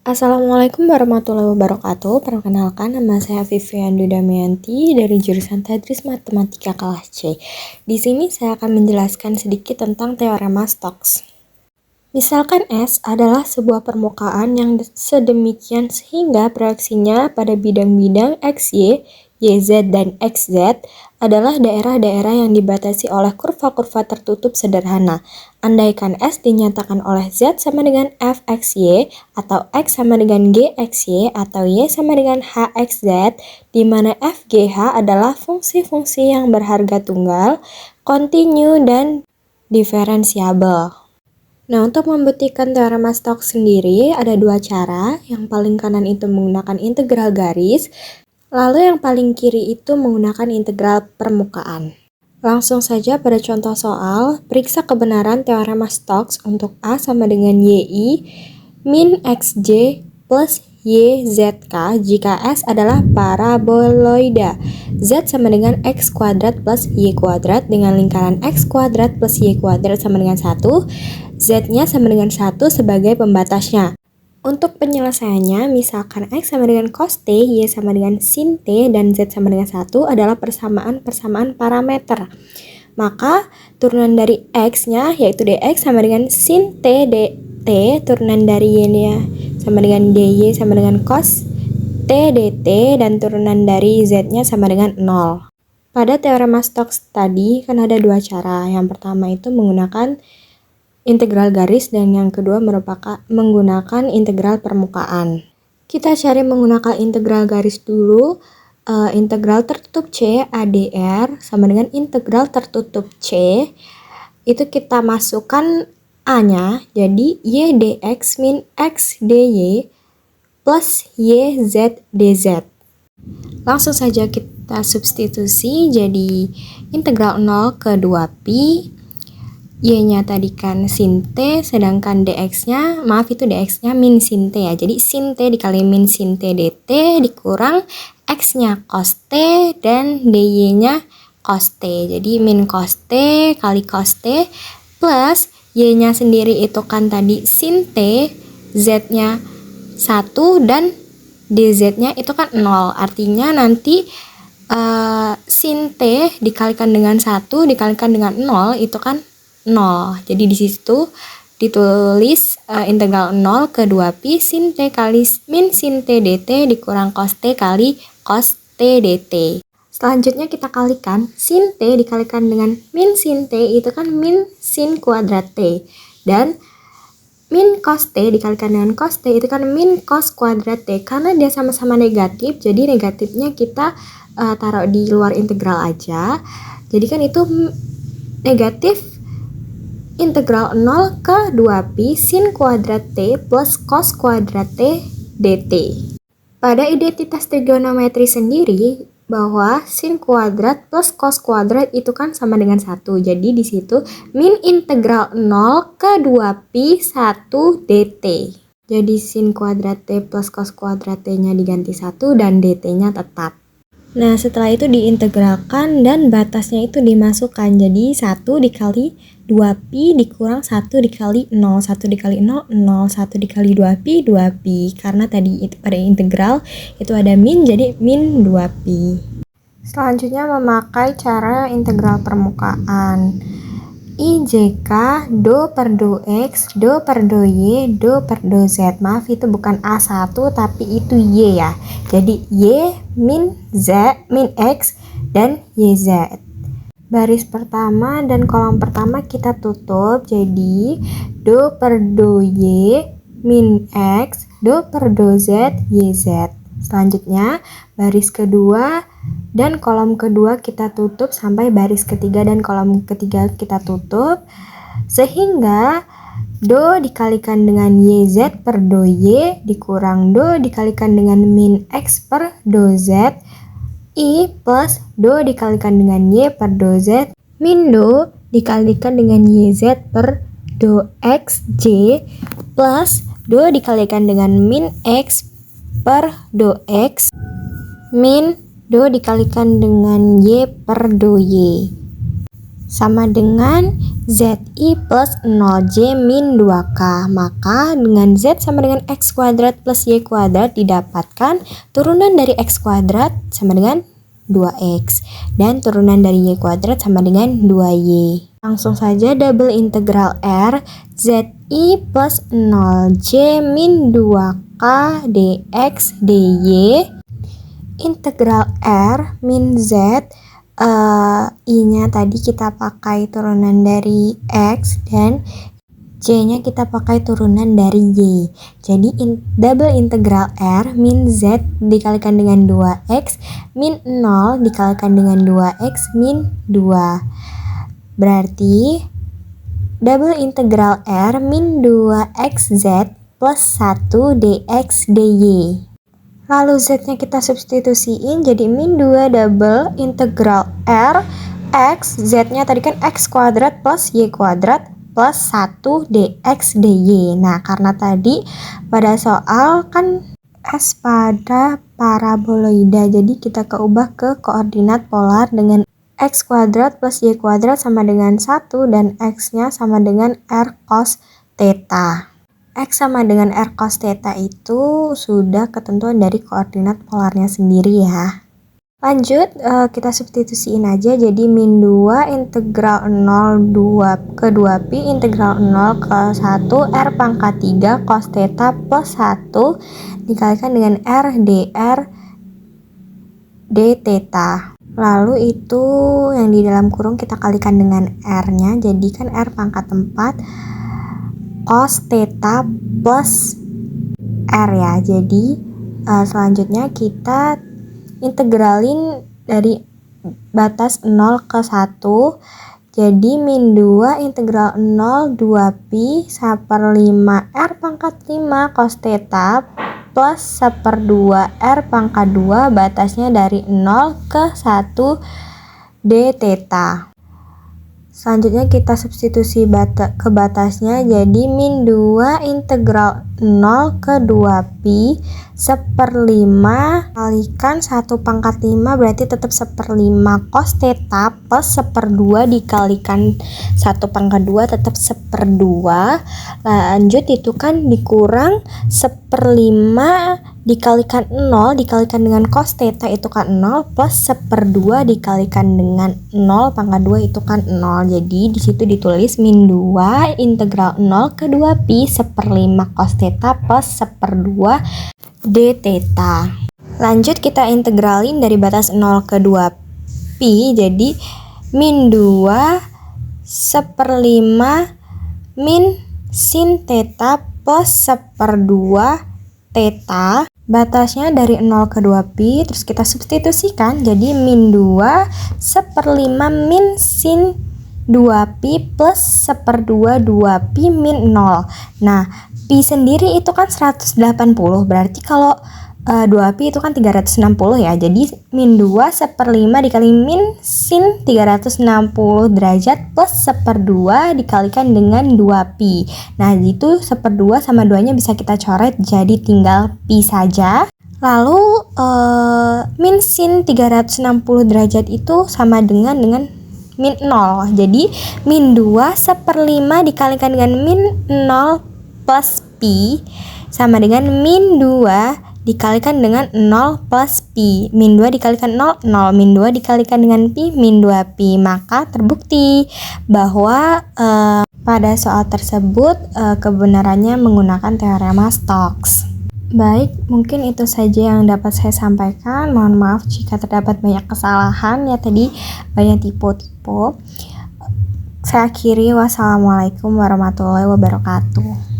Assalamualaikum warahmatullahi wabarakatuh. Perkenalkan, nama saya Vivian Dudamianti dari jurusan Tadris Matematika kelas C. Di sini saya akan menjelaskan sedikit tentang teorema Stokes. Misalkan S adalah sebuah permukaan yang sedemikian sehingga proyeksinya pada bidang-bidang XY, YZ, dan XZ adalah daerah-daerah yang dibatasi oleh kurva-kurva tertutup sederhana. Andaikan S dinyatakan oleh Z sama dengan Fxy, atau X sama dengan Gxy, atau Y sama dengan Hxz, di mana Fgh adalah fungsi-fungsi yang berharga tunggal, kontinu, dan diferensiabel. Nah, untuk membuktikan teorema Stokes sendiri, ada dua cara. Yang paling kanan itu menggunakan integral garis, lalu yang paling kiri itu menggunakan integral permukaan. Langsung saja pada contoh soal, periksa kebenaran teorema Stokes untuk A sama dengan YI min XJ plus YZK jika S adalah paraboloida. Z sama dengan X kuadrat plus Y kuadrat dengan lingkaran X kuadrat plus Y kuadrat sama dengan 1. Z-nya sama dengan 1 sebagai pembatasnya. Untuk penyelesaiannya, misalkan X sama dengan cos T, Y sama dengan sin T, dan Z sama dengan 1 adalah persamaan parameter. Maka turunan dari X-nya yaitu dx sama dengan sin T dt, turunan dari Y-nya sama dengan dy sama dengan cos T dt, dan turunan dari Z-nya sama dengan 0. Pada teorema Stokes tadi kan ada dua cara. Yang pertama itu menggunakan integral garis dan yang kedua merupakan menggunakan integral permukaan. Kita cari menggunakan integral garis dulu. Integral tertutup C ADR sama dengan integral tertutup C. Itu kita masukkan A-nya, jadi Y dx min X dy plus Y z dz. Langsung saja kita substitusi, jadi integral 0 ke 2pi. Y-nya tadi kan sin T, sedangkan dx-nya, dx-nya min sin T ya. Jadi sin T dikali min sin T dt dikurang X-nya cos T dan dy-nya cos T. Jadi min cos T kali cos T plus Y-nya sendiri itu kan tadi sin T, Z-nya 1 dan dz-nya itu kan 0. Artinya nanti sin T dikalikan dengan 1 dikalikan dengan 0 itu kan 0. Jadi di situ ditulis integral 0 ke 2pi sin T kali min sin T dt dikurang cos T kali cos T dt. Selanjutnya kita kalikan sin T dikalikan dengan min sin T itu kan min sin kuadrat T, dan min cos T dikalikan dengan cos T itu kan min cos kuadrat T. Karena dia sama-sama negatif, jadi negatifnya kita taruh di luar integral aja. Jadi kan itu negatif integral 0 ke 2pi sin kuadrat T plus cos kuadrat T dt. Pada identitas trigonometri sendiri, bahwa sin kuadrat plus cos kuadrat itu kan sama dengan 1. Jadi di situ min integral 0 ke 2pi 1 dt. Jadi sin kuadrat T plus cos kuadrat T-nya diganti 1 dan dt-nya tetap. Nah, setelah itu diintegralkan dan batasnya itu dimasukkan. Jadi 1 dikali 2pi dikurang 1 dikali 0. 1 dikali 0, 0. 1 dikali 2pi, 2pi. Karena tadi itu pada integral itu ada min, jadi min 2pi. Selanjutnya memakai cara integral permukaan. IJK do per do X, do per do Y, do per do Z. Maaf, itu bukan A1 tapi itu Y ya. Jadi Y min Z min X dan YZ. Baris pertama dan kolom pertama kita tutup, jadi do per do Y min X, do per do Z, YZ. Selanjutnya baris kedua dan kolom kedua kita tutup sampai baris ketiga dan kolom ketiga kita tutup, sehingga do dikalikan dengan YZ per do Y dikurang do dikalikan dengan min X per do Z I plus do dikalikan dengan Y per do Z min do dikalikan dengan YZ per do XJ plus do dikalikan dengan min X per do X min do dikalikan dengan Y per do Y. sama dengan ZI plus 0J min 2K. Maka dengan Z sama dengan X kuadrat plus Y kuadrat didapatkan turunan dari X kuadrat sama dengan 2X. Dan turunan dari Y kuadrat sama dengan 2Y. Langsung saja double integral R ZI plus 0J min 2K dx dy. Integral R min Z, I-nya tadi kita pakai turunan dari X dan J-nya kita pakai turunan dari Y. Jadi double integral R min Z dikalikan dengan 2X min 0 dikalikan dengan 2X min 2. Berarti double integral R min 2XZ plus 1 dx dy. Lalu Z-nya kita substitusiin jadi min 2 double integral R X, Z-nya tadi kan X kuadrat plus Y kuadrat plus 1 dx dy. Nah, karena tadi pada soal kan S pada paraboloida, jadi kita keubah ke koordinat polar dengan X kuadrat plus Y kuadrat sama dengan 1 dan X-nya sama dengan R cos theta. X sama dengan R cos theta itu sudah ketentuan dari koordinat polarnya sendiri ya. Lanjut, kita substitusiin aja jadi min 2 integral 0 ke 2pi integral 0 ke 1 R pangkat 3 cos theta plus 1 dikalikan dengan R dr d theta. Lalu itu yang di dalam kurung kita kalikan dengan R-nya, jadi kan R pangkat 4 cos theta plus R ya. Jadi selanjutnya kita integralin dari batas 0 ke 1. Jadi min 2 integral 0 2pi 1/5 R pangkat 5 cos theta plus 1/2 R pangkat 2 batasnya dari 0 ke 1 d theta. Selanjutnya kita substitusi ke batasnya jadi min 2 integral 0 ke 2pi 1/5 kalikan 1 pangkat 5 berarti tetap 1/5 cos theta plus 1/2 dikalikan 1 pangkat 2 tetap 1/2. Lanjut itu kan dikurang 1/5 dikalikan 0 dikalikan dengan cos theta itu kan 0 plus 1/2 dikalikan dengan 0 pangkat 2 itu kan 0. Jadi di situ ditulis min 2 integral 0 ke 2pi 1/5 cos theta plus 1/2 d theta. Lanjut kita integralin dari batas 0 ke 2pi jadi min 2 1/5 min sin theta plus 1/2 theta. Batasnya dari 0 ke 2pi, terus kita substitusikan jadi min 2 1/5 min sin 2pi plus 1/2 2pi min 0. Nah, pi sendiri itu kan 180, berarti kalau 2pi itu kan 360 ya. Jadi min 2 1/5 dikali min sin 360 derajat plus 1/2 dikalikan dengan 2pi. Nah, itu 1/2 sama 2-nya bisa kita coret jadi tinggal pi saja. Lalu min sin 360 derajat itu sama dengan min 0. Jadi min 2 1/5 dikalikan dengan min 0 plus pi sama dengan min 2 dikalikan dengan 0 plus pi. Min 2 dikalikan 0, 0. Min 2 dikalikan dengan pi, min 2pi. Maka terbukti bahwa pada soal tersebut kebenarannya menggunakan teorema Stokes. Baik, mungkin itu saja yang dapat saya sampaikan. Mohon maaf jika terdapat banyak kesalahan ya, tadi banyak tipe-tipe. Saya akhiri, wassalamualaikum warahmatullahi wabarakatuh.